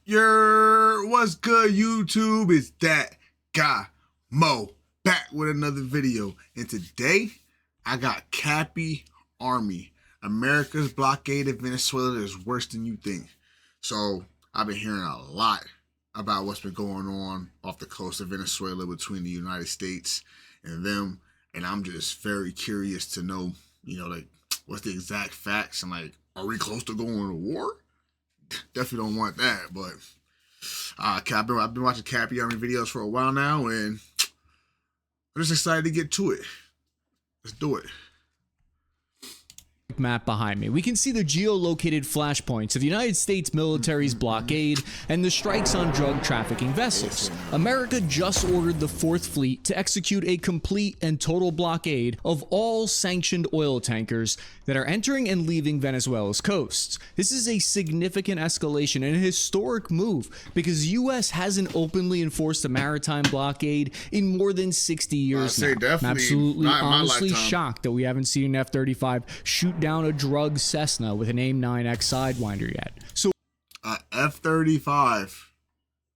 What's good, YouTube? It's that guy, Mo, back with another video. And today, I got Cappy Army. America's blockade of Venezuela is worse than you think. So, I've been hearing a lot about what's been going on off the coast of Venezuela between the United States and them. And I'm just very curious to know, like, what's the exact facts and, like, are we close to going to war? Definitely don't want that, but I've been watching Cappy Army videos for a while now, and I'm just excited to get to it. Let's do it. Map behind me, we can see the geolocated flashpoints of the United States military's blockade and the strikes on drug trafficking vessels. America just ordered the 4th Fleet to execute a complete and total blockade of all sanctioned oil tankers that are entering and leaving Venezuela's coasts. This is a significant escalation and a historic move because the U.S. hasn't openly enforced a maritime blockade in more than 60 years now. I'm absolutely, honestly shocked that we haven't seen an F-35 shoot down a drug Cessna with an AIM-9X Sidewinder yet. So F-35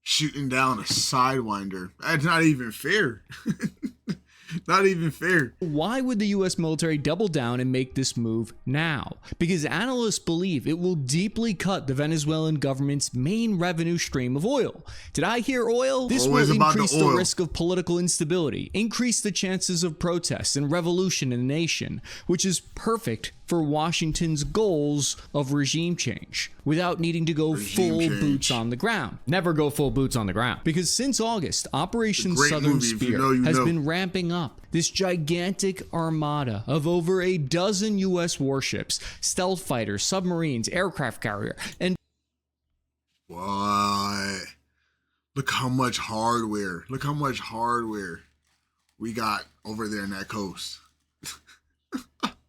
shooting down a Sidewinder. That's not even fair. Not even fair. Why would the U.S. military double down and make this move now? Because analysts believe it will deeply cut the Venezuelan government's main revenue stream of oil. Did I hear oil? This will increase the risk of political instability, increase the chances of protests and revolution in the nation, which is perfect for Washington's goals of regime change without needing to go full boots on the ground. Never go full boots on the ground. Because since August, Operation Southern Spear has been ramping up. This gigantic armada of over a dozen U.S. warships, stealth fighters, submarines, aircraft carrier, and what? Look how much hardware. Look how much hardware we got over there in that coast.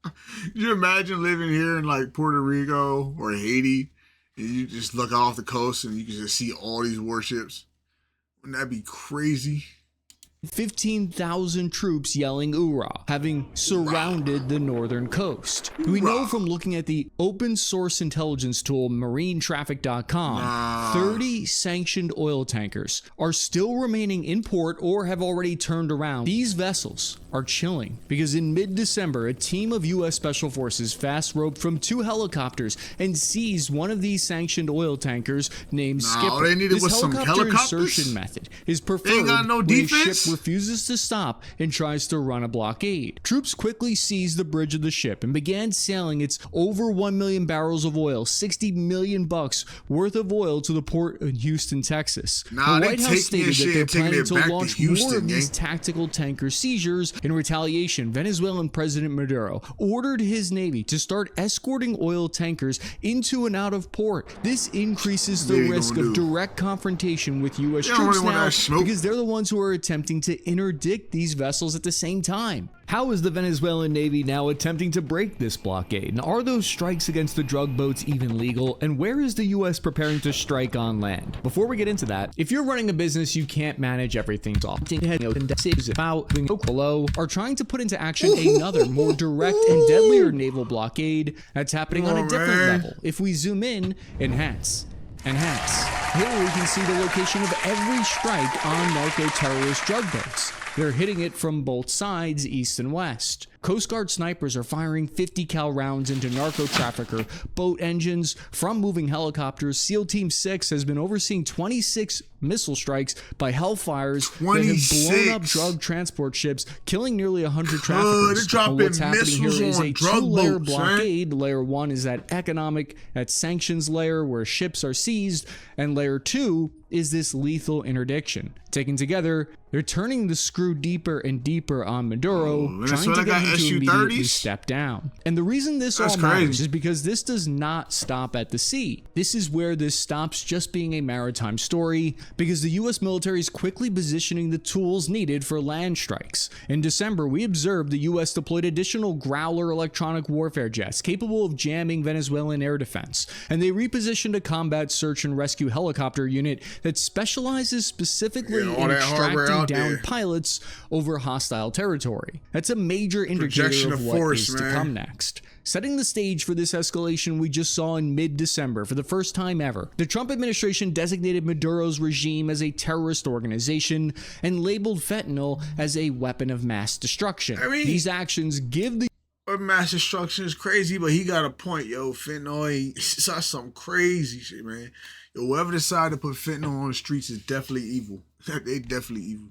Can you imagine living here in like Puerto Rico or Haiti and you just look off the coast and you can just see all these warships? Wouldn't that be crazy? 15,000 troops yelling "Oorah," having surrounded the northern coast. We know from looking at the open source intelligence tool marinetraffic.com, 30 sanctioned oil tankers are still remaining in port or have already turned around. These vessels are chilling because in mid-December, a team of U.S. Special Forces fast roped from 2 helicopters and seized one of these sanctioned oil tankers named Skipper. This helicopter insertion method is preferred when a ship refuses to stop and tries to run a blockade. Troops quickly seized the bridge of the ship and began sailing its over 1 million barrels of oil, $60 million worth of oil to the port in Houston, Texas. The White House stated that they're planning to launch more of these tactical tanker seizures. In retaliation, Venezuelan President Maduro ordered his navy to start escorting oil tankers into and out of port. This increases the risk of direct confrontation with U.S. troops now because they're the ones who are attempting to interdict these vessels at the same time. How is the Venezuelan Navy now attempting to break this blockade? And are those strikes against the drug boats even legal? And where is the U.S. preparing to strike on land? Before we get into that, if you're running a business, you can't manage everything. Are trying to put into action another more direct and deadlier naval blockade that's happening on a different level. If we zoom in, enhance. Here we can see the location of every strike on narco-terrorist drug boats. They're hitting it from both sides, east and west. Coast Guard snipers are firing 50 cal rounds into narco-trafficker boat engines from moving helicopters. SEAL Team 6 has been overseeing 26 missile strikes by Hellfires that have blown up drug transport ships, killing nearly 100 traffickers. What's happening here is a 2-layer blockade. Layer 1 is that sanctions layer where ships are seized, and layer 2 is this lethal interdiction. Taken together, they're turning the screw deeper and deeper on Maduro, trying to get him to immediately step down. And the reason this all matters is because this does not stop at the sea. This is where this stops just being a maritime story, because the U.S. military is quickly positioning the tools needed for land strikes. In December, we observed the U.S. deployed additional Growler electronic warfare jets capable of jamming Venezuelan air defense, and they repositioned a combat search and rescue helicopter unit that specializes specifically in extracting down pilots over hostile territory. That's a major indicator projection of of what force, is to man. come next. Setting the stage for this escalation we just saw in mid-December for the first time ever, the Trump administration designated Maduro's regime as a terrorist organization and labeled fentanyl as a weapon of mass destruction. I mean, these actions give the mass destruction is crazy, but he got a point, yo. Fentanyl, that's some crazy shit, man. Yo, whoever decided to put fentanyl on the streets is definitely evil. They definitely evil.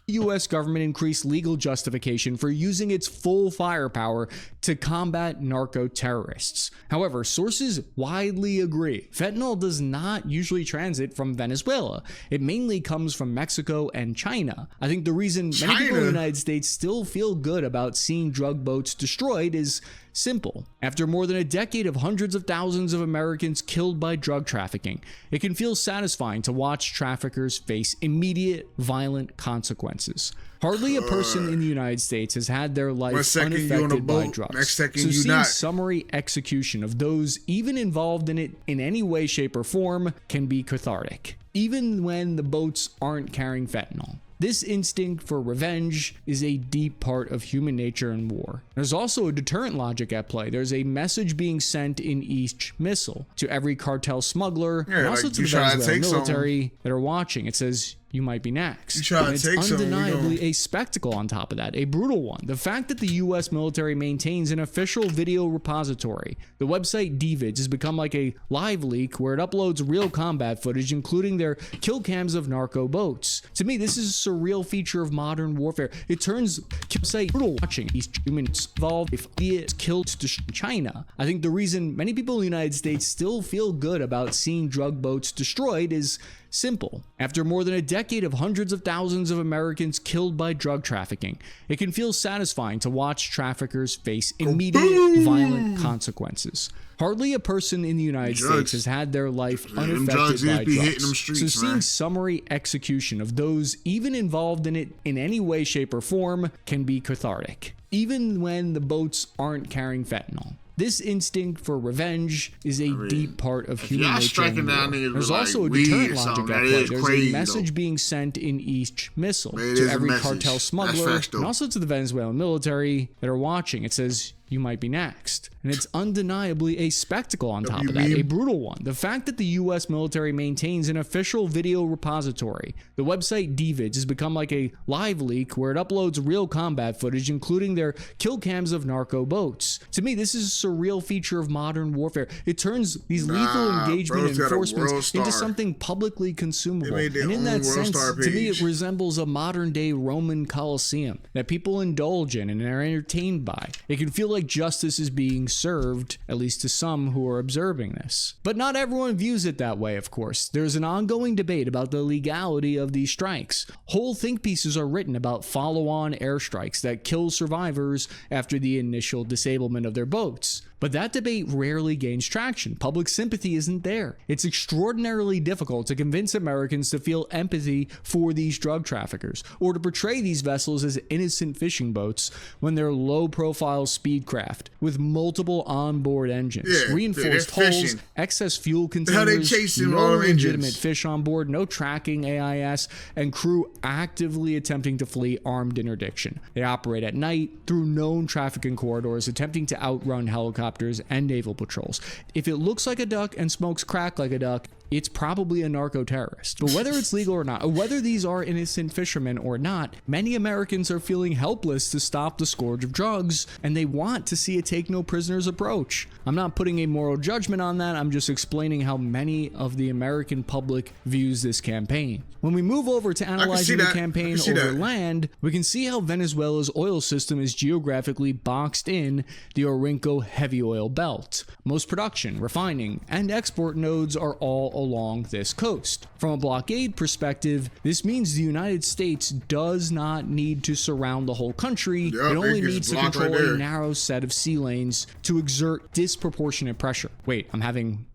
U.S. government increased legal justification for using its full firepower to combat narco-terrorists. However, sources widely agree fentanyl does not usually transit from Venezuela. It mainly comes from Mexico and China. I think the reason many people in the United States still feel good about seeing drug boats destroyed is simple. After more than a decade of hundreds of thousands of Americans killed by drug trafficking, it can feel satisfying to watch traffickers face immediate, violent consequences. Hardly a person in the United States has had their life unaffected by drugs. So seeing summary execution of those even involved in it in any way, shape, or form can be cathartic, even when the boats aren't carrying fentanyl. This instinct for revenge is a deep part of human nature in war. There's also a deterrent logic at play. There's a message being sent in each missile to every cartel smuggler, and also to the Venezuelan military that are watching. It says, you might be next. And it's undeniably a spectacle on top of that, a brutal one. The fact that the US military maintains an official video repository, the website DVids, has become like a live leak where it uploads real combat footage, including their kill cams of narco boats. To me, this is a surreal feature of modern warfare. It turns website brutal watching these humans involved if idiots killed to China. I think the reason many people in the United States still feel good about seeing drug boats destroyed is simple. After more than a decade of hundreds of thousands of Americans killed by drug trafficking, it can feel satisfying to watch traffickers face immediate, violent consequences. Hardly a person in the United States has had their life unaffected by drugs. So seeing summary execution of those even involved in it in any way, shape, or form can be cathartic, even when the boats aren't carrying fentanyl. This instinct for revenge is a deep part of human nature. There's also a deterrent logic at play. There's a message being sent in each missile to every cartel smuggler, and also to the Venezuelan military that are watching. It says, you might be next. And it's undeniably a spectacle on top of that, a brutal one. The fact that the US military maintains an official video repository, the website DVids, has become like a live leak where it uploads real combat footage, including their kill cams of narco boats. To me, this is a surreal feature of modern warfare. It turns these lethal engagement enforcements into something publicly consumable. And in that sense, to me, it resembles a modern day Roman Colosseum that people indulge in and are entertained by. It can feel like justice is being served, at least to some who are observing this. But not everyone views it that way, of course. There's an ongoing debate about the legality of these strikes. Whole think pieces are written about follow-on airstrikes that kill survivors after the initial disablement of their boats. But that debate rarely gains traction. Public sympathy isn't there. It's extraordinarily difficult to convince Americans to feel empathy for these drug traffickers, or to portray these vessels as innocent fishing boats when they're low-profile speed craft with multiple onboard engines, reinforced hulls, excess fuel containers, no legitimate fish on board, no tracking AIS, and crew actively attempting to flee armed interdiction. They operate at night through known trafficking corridors, attempting to outrun helicopters and naval patrols. If it looks like a duck and smokes crack like a duck, it's probably a narco-terrorist. But whether it's legal or not, or whether these are innocent fishermen or not, many Americans are feeling helpless to stop the scourge of drugs, and they want to see a take-no-prisoners approach. I'm not putting a moral judgment on that, I'm just explaining how many of the American public views this campaign. When we move over to analyzing the campaign over land, we can see how Venezuela's oil system is geographically boxed in the Orinoco heavy oil belt. Most production, refining, and export nodes are all along this coast. From a blockade perspective, this means the United States does not need to surround the whole country. It only needs to control a narrow set of sea lanes to exert disproportionate pressure. Wait, I'm having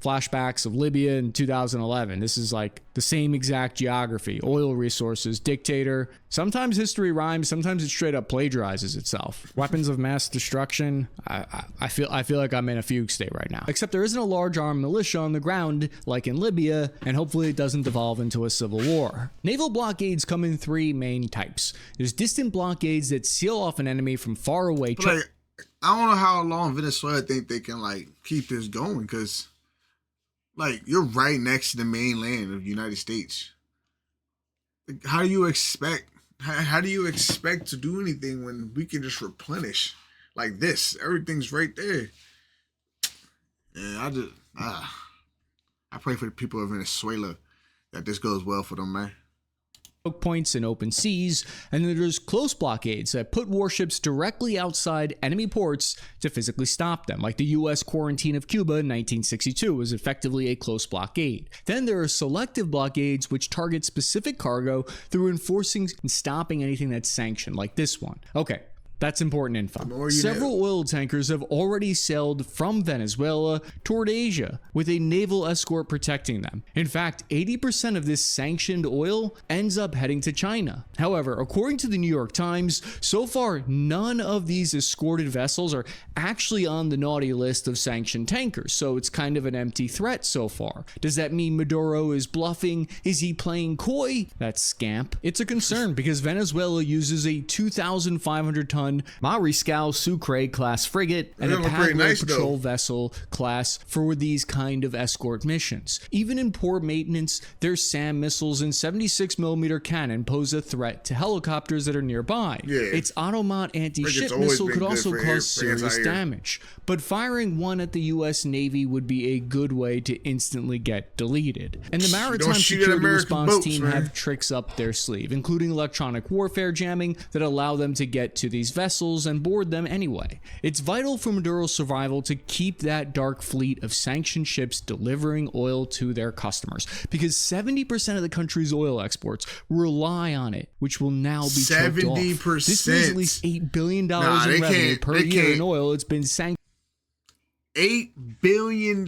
flashbacks of Libya in 2011. This is like the same exact geography, oil resources, dictator. Sometimes history rhymes, sometimes it straight up plagiarizes itself. Weapons of mass destruction. I feel like I'm in a fugue state right now. Except there isn't a large armed militia on the ground like in Libya, and hopefully it doesn't devolve into a civil war. Naval blockades come in three main types. There's distant blockades that seal off an enemy from far away. Like, I don't know how long Venezuela think they can like keep this going, because like you're right next to the mainland of the United States. Like, how do you expect to do anything when we can just replenish like this? Everything's right there. And I pray for the people of Venezuela that this goes well for them, man. Points in open seas, and then there's close blockades that put warships directly outside enemy ports to physically stop them, like the U.S. quarantine of Cuba in 1962 was effectively a close blockade. Then there are selective blockades which target specific cargo through enforcing and stopping anything that's sanctioned, like this one. Okay. That's important info. Several oil tankers have already sailed from Venezuela toward Asia, with a naval escort protecting them. In fact, 80% of this sanctioned oil ends up heading to China. However, according to the New York Times, so far none of these escorted vessels are actually on the naughty list of sanctioned tankers, so it's kind of an empty threat so far. Does that mean Maduro is bluffing? Is he playing coy? That scamp. It's a concern because Venezuela uses a 2,500-ton Mariscal Sucre class frigate and a Pago patrol vessel class for these kind of escort missions. Even in poor maintenance, their SAM missiles and 76mm cannon pose a threat to helicopters that are nearby. Its automat anti-ship missile could also cause serious damage, but firing one at the US Navy would be a good way to instantly get deleted. And the Maritime Security Response Team have tricks up their sleeve, including electronic warfare jamming that allow them to get to these vessels and board them anyway. It's vital for Maduro's survival to keep that dark fleet of sanctioned ships delivering oil to their customers, because 70% of the country's oil exports rely on it, which will now be choked off. 70%. This means at least $8 billion in revenue per year in oil. It's been sanctioned. $8 billion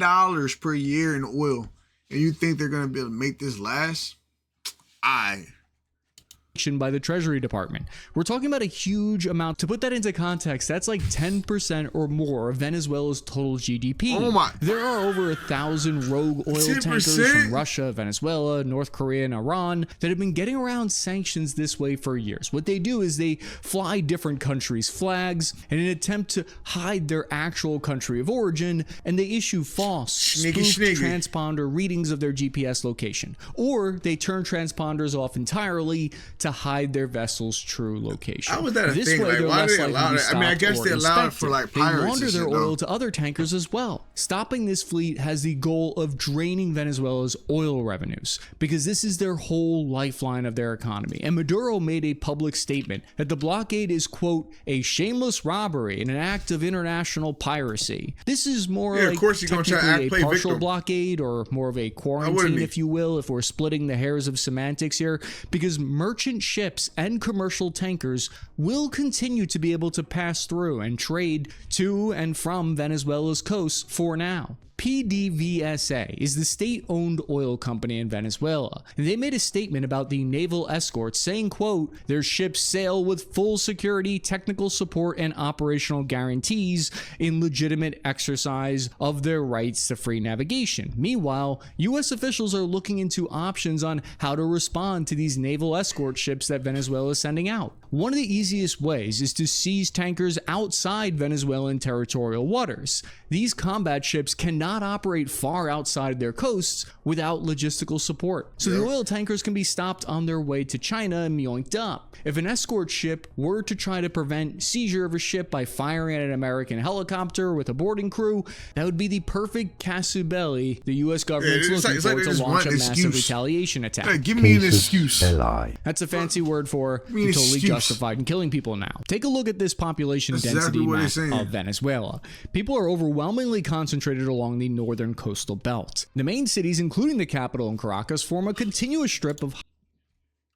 per year in oil, and you think they're going to be able to make this last? By the Treasury Department. We're talking about a huge amount. To put that into context, that's like 10% or more of Venezuela's total GDP. Oh my. There are over 1,000 rogue oil 10%? tankers from Russia, Venezuela, North Korea, and Iran that have been getting around sanctions this way for years. What they do is they fly different countries' flags in an attempt to hide their actual country of origin, and they issue false, spoofed transponder readings of their GPS location. Or they turn transponders off entirely to hide their vessel's true location. How was that a thing? Like, why do they allow that? I mean, I guess they allow it for like pirates. They launder their oil to other tankers as well. Stopping this fleet has the goal of draining Venezuela's oil revenues, because this is their whole lifeline of their economy. And Maduro made a public statement that the blockade is, quote, a shameless robbery and an act of international piracy. This is more like technically a partial blockade, or more of a quarantine, if you will, if we're splitting the hairs of semantics here, because merchant ships and commercial tankers will continue to be able to pass through and trade to and from Venezuela's coast for now. PDVSA is the state-owned oil company in Venezuela. They made a statement about the naval escorts saying, quote, their ships sail with full security, technical support, and operational guarantees in legitimate exercise of their rights to free navigation. Meanwhile, U.S. officials are looking into options on how to respond to these naval escort ships that Venezuela is sending out. One of the easiest ways is to seize tankers outside Venezuelan territorial waters. These combat ships cannot operate far outside their coasts without logistical support. So the oil tankers can be stopped on their way to China and yoinked up. If an escort ship were to try to prevent seizure of a ship by firing at an American helicopter with a boarding crew, that would be the perfect casus belli the U.S. government's looking for to launch a massive retaliation attack. Give me an excuse. That's a fancy word for totally justified in killing people now. Take a look at this population density map of Venezuela. People are overwhelmingly concentrated along the northern coastal belt. The main cities, including the capital in Caracas, form a continuous strip of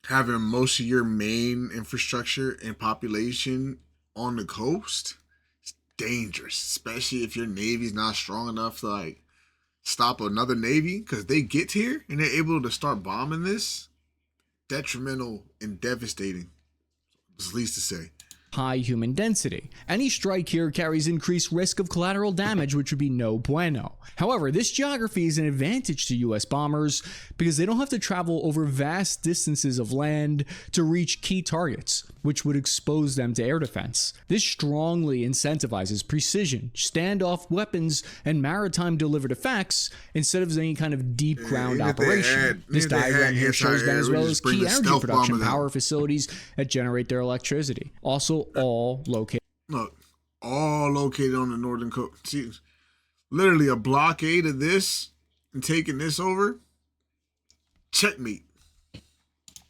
having most of your main infrastructure and population on the coast. It's dangerous, especially if your navy's not strong enough to like stop another navy because they get here and they're able to start bombing this, detrimental and devastating. It's least to say. High human density. Any strike here carries increased risk of collateral damage, which would be no bueno. However, this geography is an advantage to US bombers because they don't have to travel over vast distances of land to reach key targets, which would expose them to air defense. This strongly incentivizes precision, standoff weapons, and maritime delivered effects instead of any kind of deep ground operation. This diagram here shows Venezuela's key energy production power facilities that generate their electricity. Also all located. Look, all located on the northern coast. See, literally a blockade of this and taking this over. Checkmate.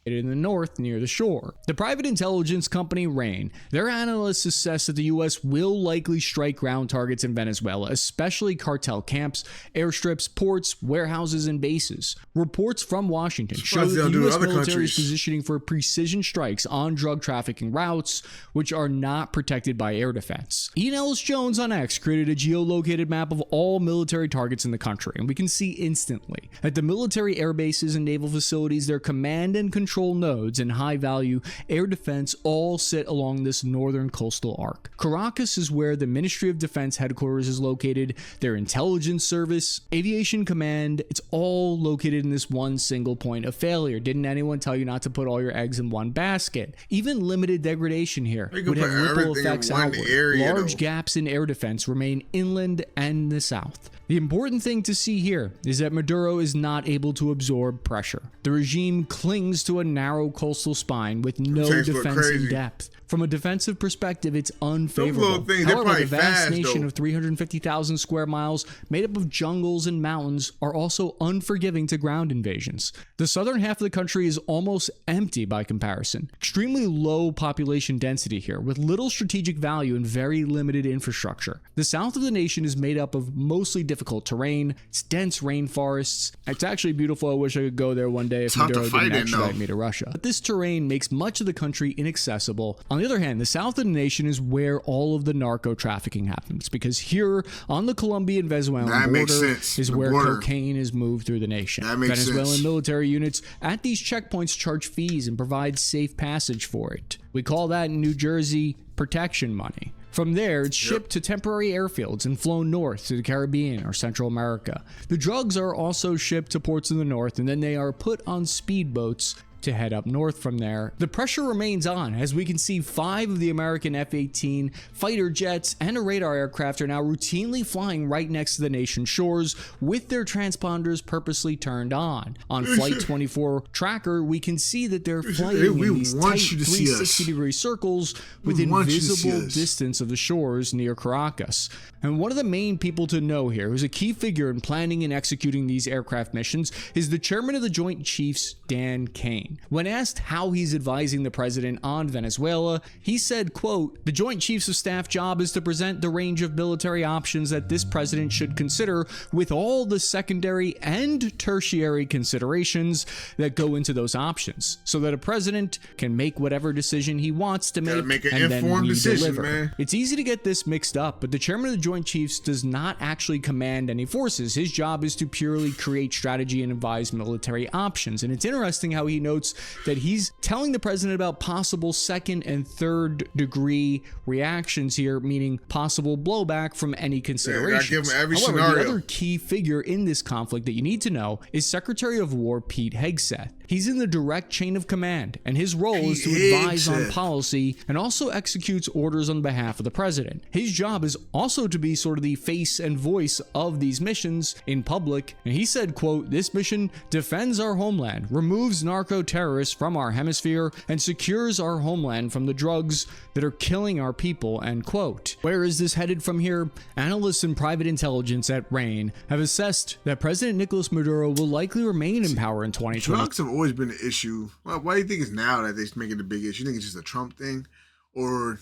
In the north near the shore. The private intelligence company RAIN, their analysts assess that the U.S. will likely strike ground targets in Venezuela, especially cartel camps, airstrips, ports, warehouses, and bases. Reports from Washington show that the U.S. military is positioning for precision strikes on drug trafficking routes, which are not protected by air defense. Ian Ellis Jones on X created a geolocated map of all military targets in the country, and we can see instantly at the military air bases and naval facilities, their command and control nodes and high-value air defense all sit along this northern coastal arc. Caracas is where the Ministry of Defense headquarters is located, their intelligence service, aviation command, it's all located in this one single point of failure. Didn't anyone tell you not to put all your eggs in one basket? Even limited degradation here would have ripple effects outward. Large gaps in air defense remain inland and the south. The important thing to see here is that Maduro is not able to absorb pressure. The regime clings to a narrow coastal spine with no defense in depth. From a defensive perspective, it's unfavorable. However, the vast nation of 350,000 square miles, made up of jungles and mountains, are also unforgiving to ground invasions. The southern half of the country is almost empty by comparison. Extremely low population density here, with little strategic value and very limited infrastructure. The south of the nation is made up of mostly difficult terrain, it's dense rainforests. It's actually beautiful. I wish I could go there one day if Maduro didn't extradite me to Russia. But this terrain makes much of the country inaccessible. On the other hand, the south of the nation is where all of the narco trafficking happens, because here on the Colombian-Venezuelan border is where cocaine is moved through the nation. Venezuelan military units at these checkpoints charge fees and provide safe passage for it. We call that in New Jersey protection money. From there, it's shipped to temporary airfields and flown north to the Caribbean or Central America. The drugs are also shipped to ports in the north, and then they are put on speedboats to head up north from there. The pressure remains on, as we can see 5 of the American F-18 fighter jets and a radar aircraft are now routinely flying right next to the nation's shores with their transponders purposely turned on. On Flight 24 tracker, we can see that they're flying in these tight 360-degree circles within visible distance of the shores near Caracas. And one of the main people to know here, who's a key figure in planning and executing these aircraft missions, is the chairman of the Joint Chiefs, Dan Kane. When asked how he's advising the president on Venezuela, he said, quote, "The Joint Chiefs of Staff job is to present the range of military options that this president should consider with all the secondary and tertiary considerations that go into those options, so that a president can make whatever decision he wants to make and then we deliver." It's easy to get this mixed up, but the chairman of the Joint Chiefs does not actually command any forces. His job is to purely create strategy and advise military options. And it's interesting how he notes that he's telling the president about possible second and third degree reactions here, meaning possible blowback from any considerations. However, the other key figure in this conflict that you need to know is Secretary of War Pete Hegseth. He's in the direct chain of command, and his role is to advise on policy and also executes orders on behalf of the president. His job is also to be sort of the face and voice of these missions in public, and he said, quote, "This mission defends our homeland, removes narco-terrorists from our hemisphere, and secures our homeland from the drugs that are killing our people," end quote. Where is this headed from here? Analysts and private intelligence at RAIN have assessed that President Nicolas Maduro will likely remain in power in 2020. Drugs have always been an issue. Why do you think it's now that they're making it a big issue? You think it's just a Trump thing? Or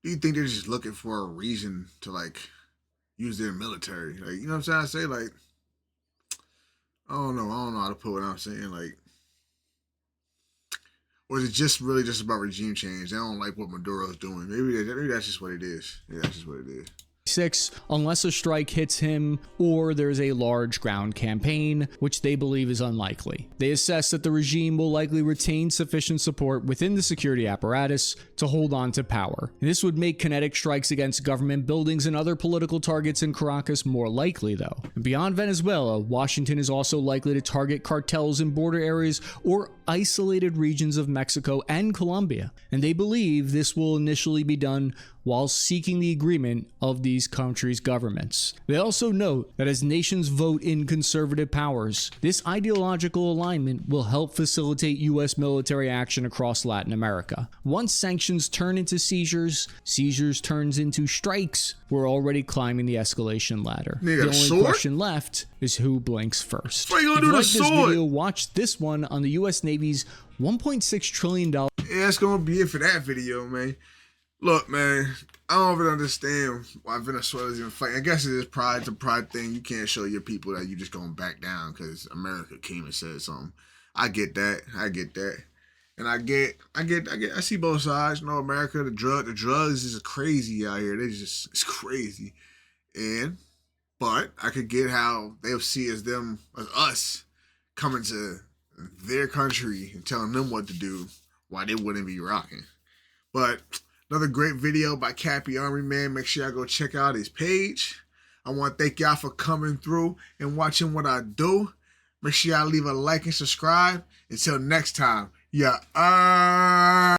do you think they're just looking for a reason to, like, use their military? Like, you know what I'm saying? Like, I don't know how to put what I'm saying. Like, or is it just really just about regime change? They don't like what Maduro's doing. Maybe that's just what it is. Yeah, that's just what it is. 2026 unless a strike hits him or there's a large ground campaign, which they believe is unlikely. They assess that the regime will likely retain sufficient support within the security apparatus to hold on to power. This would make kinetic strikes against government buildings and other political targets in Caracas more likely, though. Beyond Venezuela, Washington is also likely to target cartels in border areas or isolated regions of Mexico and Colombia, and they believe this will initially be done while seeking the agreement of these countries' governments. They also note that as nations vote in conservative powers, this ideological alignment will help facilitate U.S. military action across Latin America. Once sanctions turn into seizures, seizures turns into strikes, we're already climbing the escalation ladder. The only question left is who blinks first. What are you gonna do with this the sword? video, watch this one on the U.S. Navy's $1.6 trillion. Yeah, that's gonna be it for that video, man. Look, man, I don't even understand why Venezuela's even fighting. I guess it is pride. It's a pride thing. You can't show your people that you just gonna back down because America came and said something. I get that. And I see both sides. You know, America, the drugs is crazy out here. It's crazy. But I could get how they'll see as us coming to their country and telling them what to do, why they wouldn't be rocking. But another great video by Cappy Army, man. Make sure y'all go check out his page. I want to thank y'all for coming through and watching what I do. Make sure y'all leave a like and subscribe. Until next time, yeah.